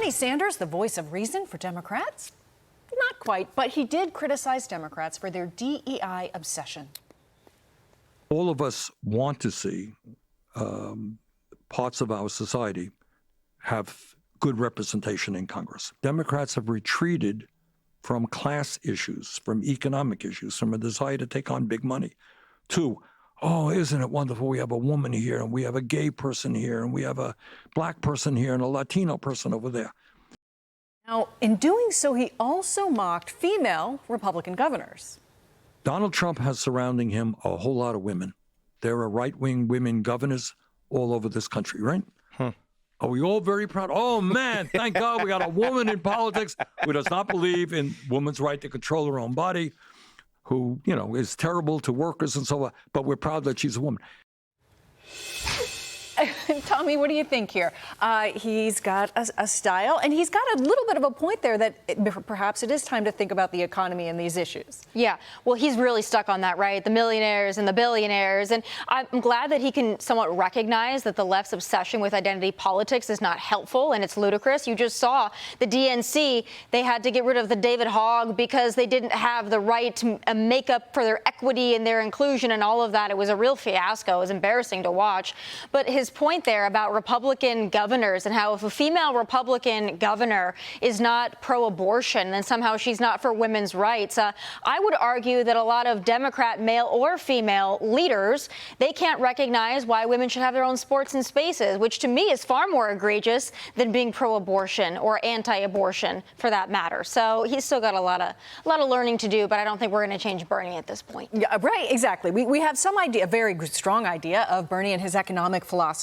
Bernie Sanders the voice of reason for Democrats? Not quite, but he did criticize Democrats for their DEI obsession. All of us want to see parts of our society have good representation in Congress. Democrats have retreated from class issues, from economic issues, from a desire to take on big money, to, oh, isn't it wonderful? We have a woman here, and we have a gay person here, and we have a black person here, and a Latino person over there. Now, in doing so, he also mocked female Republican governors. Donald Trump has surrounding him a whole lot of women. There are right-wing women governors all over this country, right? Are we all very proud? Oh, man, thank God we got a woman in politics who does not believe in women's right to control her own body, who, you know, is terrible to workers and so on, but we're proud that she's a woman. Tommy, what do you think here? He's got a style, and he's got a little bit of a point there that perhaps it is time to think about the economy and these issues. Yeah, well, he's really stuck on that, right? The millionaires and the billionaires. And I'm glad that he can somewhat recognize that the left's obsession with identity politics is not helpful and it's ludicrous. You just saw the DNC, they had to get rid of the David Hogg because they didn't have the right to make up for their equity and their inclusion and all of that. It was a real fiasco. It was embarrassing to watch. But his point there about Republican governors and how if a female Republican governor is not pro-abortion, then somehow she's not for women's rights. I would argue that a lot of Democrat male or female leaders, they can't recognize why women should have their own sports and spaces, which to me is far more egregious than being pro-abortion or anti-abortion for that matter. So he's still got a lot of learning to do, but I don't think we're going to change Bernie at this point. Yeah, right, exactly. We have some idea, a very strong idea of Bernie and his economic philosophies.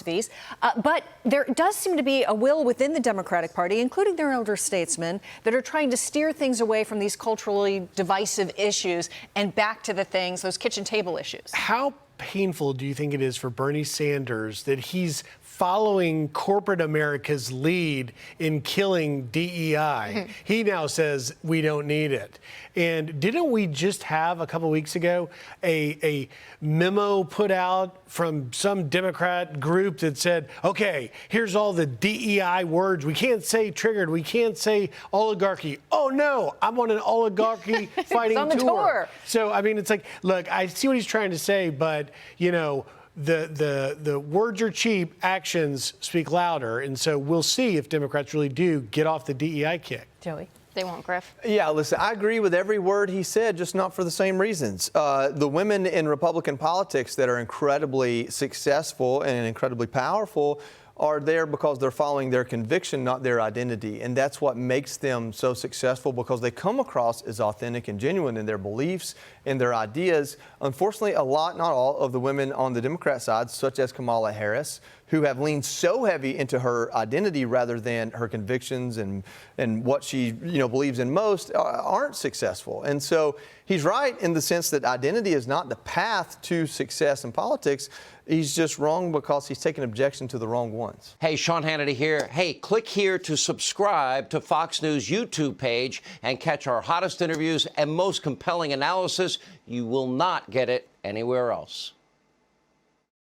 But there does seem to be a will within the Democratic Party, including their elder statesmen, that are trying to steer things away from these culturally divisive issues and back to the things, those kitchen table issues. How painful do you think it is for Bernie Sanders that he's following corporate America's lead in killing DEI? He now says we don't need it. And didn't we just have a couple weeks ago a memo put out from some Democrat group that said, okay, here's all the DEI words. We can't say triggered. We can't say oligarchy. Oh, no, I'm on an oligarchy fighting on the tour. So, I mean, it's like, look, I see what he's trying to say, but, you know, the words are cheap, actions speak louder. And so we'll see if Democrats really do get off the DEI kick. Joey? They won't, Griff. Yeah, listen, I agree with every word he said, just not for the same reasons. The women in Republican politics that are incredibly successful and incredibly powerful are there because they're following their conviction, not their identity. And that's what makes them so successful, because they come across as authentic and genuine in their beliefs and their ideas. Unfortunately, a lot, not all, of the women on the Democrat side, such as Kamala Harris, who have leaned so heavy into her identity rather than her convictions and what she believes in most, aren't successful. And so he's right in the sense that identity is not the path to success in politics. He's just wrong because he's taking objection to the wrong ones. Hey, Sean Hannity here. Hey, click here to subscribe to Fox News YouTube page and catch our hottest interviews and most compelling analysis. You will not get it anywhere else.